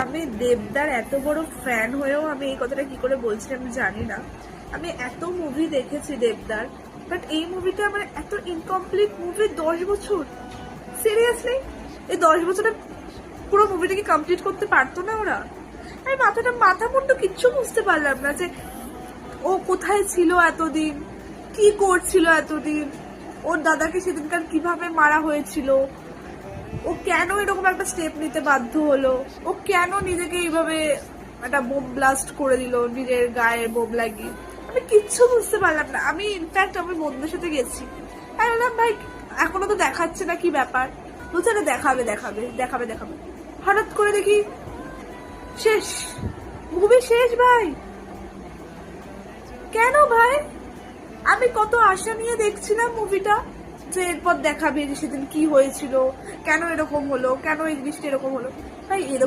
আমি দেবদার এত বড় ফ্যান হয়েও আমি এই কথাটা কি করে বলছি আমি জানি না। আমি এত মুভি দেখেছি দেবদার, বাট এই মুভিটা আমার এত ইনকমপ্লিট মুভি। 10 বছর, সিরিয়াসলি এই 10 বছরে পুরো মুভিটাকে কমপ্লিট করতে পারতো না ওরা? আমি মাথা মুন্ডু কিচ্ছু বুঝতে পারলাম না যে ও কোথায় ছিল এতদিন, কি করছিল এতদিন, ওর দাদাকে সেদিনকার কিভাবে মারা হয়েছিল, ও কেন এরকম একটা স্টেপ নিতে বাধ্য হলো, ও কেন নিজেকে এইভাবে একটা বোম ব্লাস্ট করে দিল, নিজের গায়ে বোম লাগিয়ে। আমি কিচ্ছু বুঝতে পারলাম না। আমি ইনফ্যাক্ট আমার বন্ধুদের সাথে গেছি, আমি বললাম ভাই এখনো তো দেখাচ্ছে না, কি ব্যাপার? বলছে না দেখাবে দেখাবে দেখাবে দেখাবে। হঠাৎ করে দেখি শেষ, মুভি শেষ ভাই। কেন ভাই? আমি কত আশা নিয়ে দেখছিলাম মুভিটা, যে এরপর দেখাবে যে সেদিন কি হয়েছিল, কেন এরকম হলো, কেন এই জিনিসটা এরকম হলো। ভাই এরকম